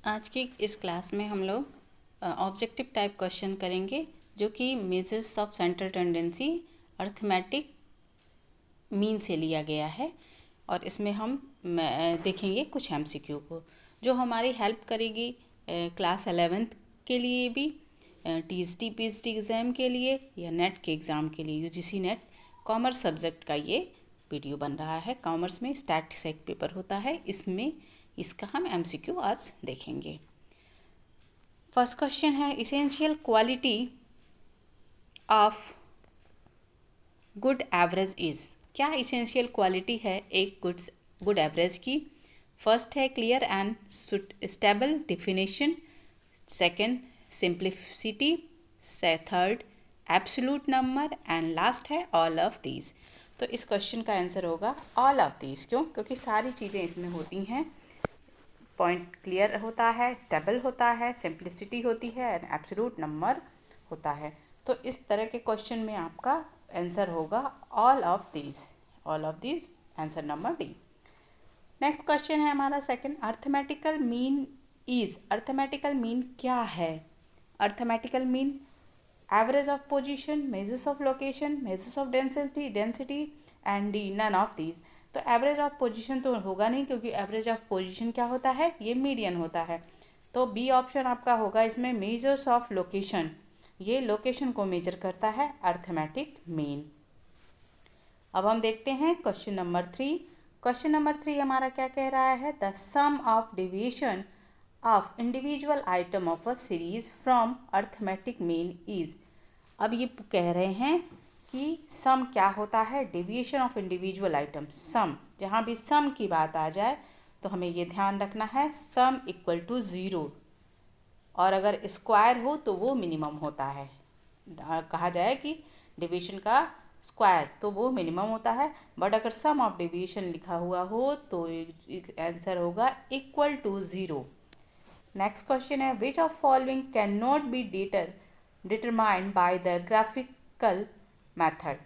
आज की इस क्लास में हम लोग ऑब्जेक्टिव टाइप क्वेश्चन करेंगे जो कि measures of central tendency arithmetic mean से लिया गया है। और इसमें हम देखेंगे कुछ एमसीक्यू को जो हमारी हेल्प करेगी क्लास 11th के लिए भी, टीएसटी पीएचडी एग्ज़ाम के लिए या नेट के एग्ज़ाम के लिए, यूजीसी नेट कॉमर्स सब्जेक्ट का ये वीडियो बन रहा है। कॉमर्स में स्टैटिस्टिक्स एक पेपर होता है, इसमें इसका हम एमसीक्यू आज देखेंगे। फर्स्ट क्वेश्चन है essential quality of good average is. क्या इसेंशियल क्वालिटी है एक गुड एवरेज की? फर्स्ट है clear and stable definition, second simplicity, third absolute number and last है ऑल ऑफ दीज। तो इस क्वेश्चन का आंसर होगा ऑल ऑफ दीज। क्यों? क्योंकि सारी चीज़ें इसमें होती हैं। पॉइंट क्लियर होता है, स्टेबल होता है, सिंप्लिसिटी होती है एंड एब्सोल्यूट नंबर होता है। तो इस तरह के क्वेश्चन में आपका आंसर होगा all of these. All of these answer number D. Next question है हमारा second, arithmetical mean is. Arithmetical mean क्या है? Arithmetical mean average of position, measures of location, measures of density and D none of these. तो average of position तो होगा नहीं, क्योंकि average of position क्या होता है? ये मीडियन होता है। तो बी ऑप्शन आपका होगा इसमें मेजर्स ऑफ लोकेशन। ये लोकेशन को मेजर करता है अर्थमेटिक मीन। अब हम देखते हैं क्वेश्चन नंबर 3। क्वेश्चन नंबर 3 हमारा क्या कह रहा है? The sum of deviation of individual item of a series from arithmetic mean is. अब ये कह रहे हैं कि सम क्या होता है? Deviation of individual item. Sum, जहाँ भी सम की बात आ जाए तो हमें ये ध्यान रखना है सम इक्वल टू 0, और अगर स्क्वायर हो तो वो मिनिमम होता है। कहा जाए कि डेविएशन का स्क्वायर तो वो मिनिमम होता है, बट अगर सम ऑफ डेविएशन लिखा हुआ हो तो आंसर होगा इक्वल टू 0। नेक्स्ट क्वेश्चन है which of following can not be determined by the graphical method.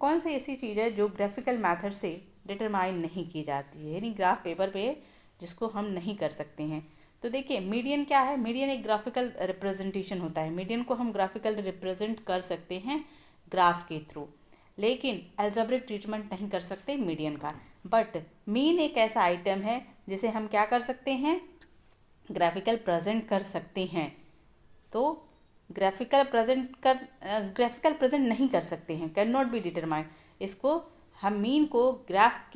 कौन सी ऐसी चीज़ है जो ग्राफिकल मैथड से डिटरमाइन नहीं की जाती है, यानी ग्राफ पेपर पे जिसको हम नहीं कर सकते हैं? तो देखिए मीडियन क्या है? मीडियन एक ग्राफिकल रिप्रेजेंटेशन होता है। मीडियन को हम ग्राफिकल रिप्रेजेंट कर सकते हैं ग्राफ के थ्रू, लेकिन अलजेब्रिक ट्रीटमेंट नहीं कर सकते मीडियन का। बट मीन एक ऐसा आइटम है जिसे हम क्या कर सकते हैं? ग्राफिकल प्रेजेंट कर सकते हैं। तो ग्राफिकल प्रेजेंट नहीं कर सकते हैं, कैन नॉट बी डिटरमाइन। इसको हम मीन को ग्राफ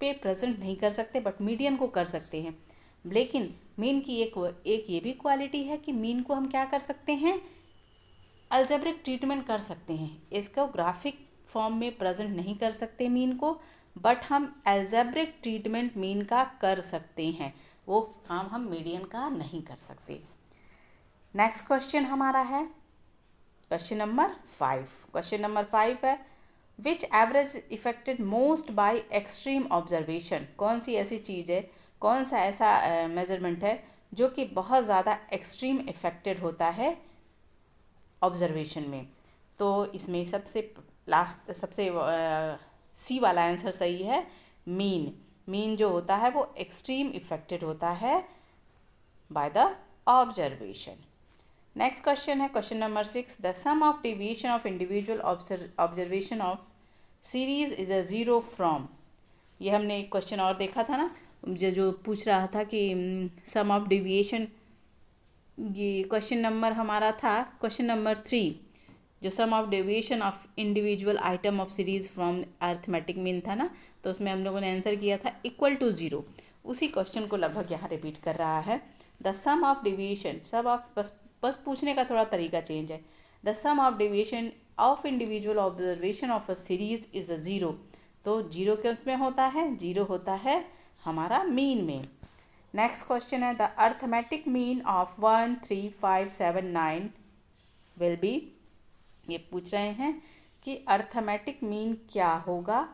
पे प्रेजेंट नहीं कर सकते, बट मीडियन को कर सकते हैं। लेकिन मीन की एक ये भी क्वालिटी है कि मीन को हम क्या कर सकते हैं? अलजेब्रिक ट्रीटमेंट कर सकते हैं। इसको ग्राफिक फॉर्म में प्रेजेंट नहीं कर सकते मीन को, बट हम अलजेब्रिक ट्रीटमेंट मीन का कर सकते हैं। वो काम हम मीडियन का नहीं कर सकते। नेक्स्ट क्वेश्चन हमारा है क्वेश्चन नंबर 5। क्वेश्चन नंबर 5 है which average affected most by extreme observation. कौन सी ऐसी चीज़ है, कौन सा ऐसा मेजरमेंट है जो कि बहुत ज़्यादा एक्सट्रीम इफेक्टेड होता है ऑब्जर्वेशन में? तो इसमें सबसे सी वाला आंसर सही है, मीन। मीन जो होता है वो एक्सट्रीम इफेक्टेड होता है by the observation. Next question है question number 6। The sum of deviation of individual observation of series is a zero from. ये हमने एक क्वेश्चन और देखा था ना, जो पूछ रहा था कि सम ऑफ डेविएशन, ये क्वेश्चन नंबर हमारा था क्वेश्चन नंबर 3, जो sum of deviation of individual item of series from arithmetic mean था ना, तो उसमें हम लोगों ने आंसर किया था इक्वल टू 0। उसी क्वेश्चन को लगभग यहाँ रिपीट कर रहा है। द सम ऑफ डेविएशन, सब ऑफ बस पूछने का थोड़ा तरीका चेंज है। The sum of deviation of individual observation of a series is the 0। तो 0 के में होता है? 0 होता है हमारा मीन में। नेक्स्ट क्वेश्चन है the arithmetic mean of 1 3 5 7 9 will be. ये पूछ रहे हैं कि अर्थमेटिक मीन क्या होगा।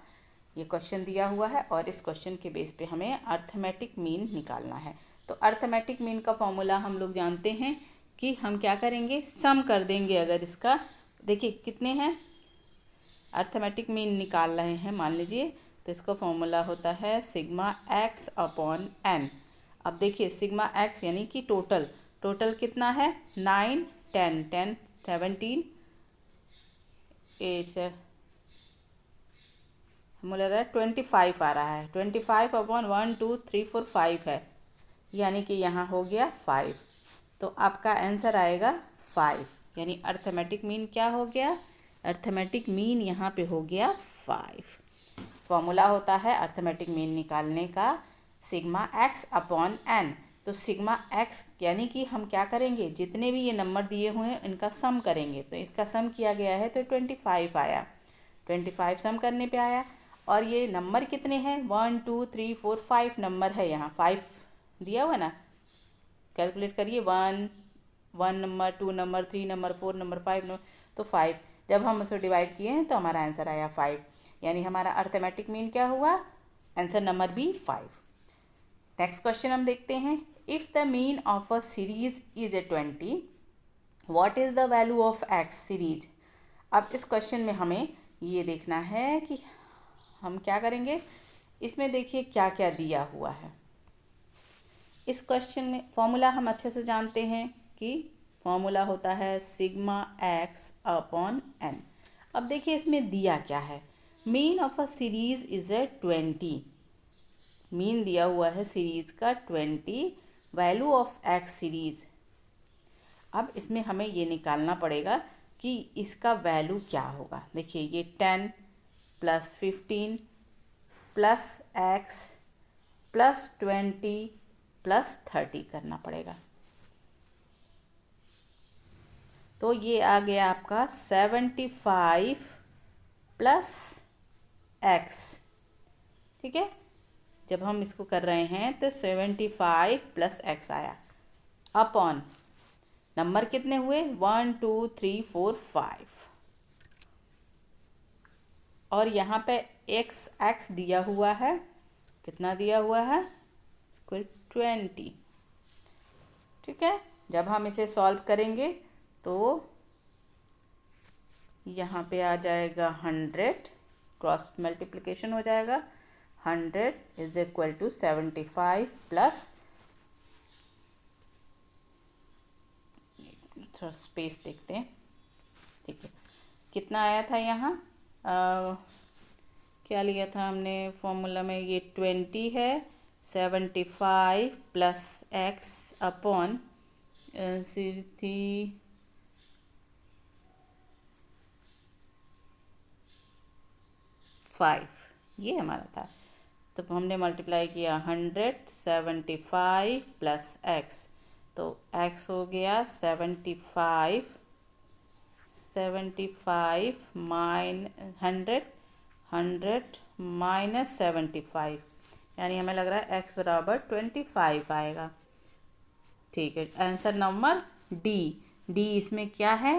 ये क्वेश्चन दिया हुआ है और इस क्वेश्चन के बेस पे हमें अर्थमेटिक मीन निकालना है। तो अर्थमेटिक मीन का फॉर्मूला हम लोग जानते हैं कि हम क्या करेंगे? सम कर देंगे। अगर इसका देखिए कितने हैं, अर्थमेटिक मीन निकाल रहे हैं मान लीजिए, तो इसका फॉर्मूला होता है सिग्मा x अपॉन n। अब देखिए सिग्मा एक्स यानी कि टोटल कितना है 9 10 10 17 8 से मुझे लग रहा है 25 आ रहा है 25 अपॉन 1 2 3 4 5 है यानी कि यहाँ हो गया 5। तो आपका आंसर आएगा 5 यानी अर्थमेटिक मीन क्या हो गया अर्थमेटिक मीन यहाँ पे हो गया 5। फॉर्मूला होता है अर्थमेटिक मीन निकालने का सिग्मा एक्स अपॉन एन। तो सिग्मा एक्स यानी कि हम क्या करेंगे जितने भी ये नंबर दिए हुए हैं इनका सम करेंगे। तो इसका सम किया गया है तो 25 आया 25 सम करने पे आया। और ये नंबर कितने हैं 1 2 3 4 5 नंबर है यहाँ 5 दिया हुआ ना। कैलकुलेट करिए 1 number 2 number 3 number 4 number 5 number तो 5 जब हम उसे डिवाइड किए हैं तो हमारा आंसर आया 5 यानी हमारा अर्थमेटिक मीन क्या हुआ answer number B 5। Next question हम देखते हैं if the mean of a series is a 20 what is the value of X series. अब इस क्वेश्चन में हमें ये देखना है कि हम क्या करेंगे। इसमें देखिए क्या क्या दिया हुआ है। इस क्वेश्चन में फॉर्मूला हम अच्छे से जानते हैं कि फॉर्मूला होता है सिग्मा एक्स अपॉन एन। अब देखिए इसमें दिया क्या है mean of a series is a 20 mean दिया हुआ है सीरीज का 20 वैल्यू ऑफ एक्स सीरीज। अब इसमें हमें ये निकालना पड़ेगा कि इसका वैल्यू क्या होगा। देखिए ये 10 plus 15 plus x plus 20 plus 30 करना पड़ेगा। तो ये आ गया आपका 75 प्लस एक्स। ठीक है जब हम इसको कर रहे हैं तो 75 प्लस एक्स आया अपॉन नंबर कितने हुए 1 2 3 4 5 और यहाँ पे एक्स दिया हुआ है कितना दिया हुआ है 20। ठीक है जब हम इसे सॉल्व करेंगे तो यहाँ पे आ जाएगा 100 क्रॉस मल्टीप्लिकेशन हो जाएगा 100 इज इक्वल टू 75 प्लस थोड़ा स्पेस देखते हैं। ठीक है कितना आया था यहाँ क्या लिया था हमने फॉर्मूला में ये 20 है 75 प्लस एक्स अपॉन 5 ये हमारा था। तो हमने मल्टीप्लाई किया 175 प्लस एक्स तो एक्स हो गया 75 माइन 100 माइनस 75 यानी हमें लग रहा है एक्स बराबर 25 आएगा। ठीक है आंसर नंबर डी इसमें क्या है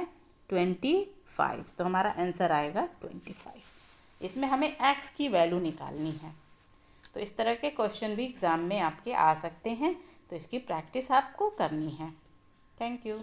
25 तो हमारा आंसर आएगा 25। इसमें हमें एक्स की वैल्यू निकालनी है। तो इस तरह के क्वेश्चन भी एग्ज़ाम में आपके आ सकते हैं तो इसकी प्रैक्टिस आपको करनी है। Thank you.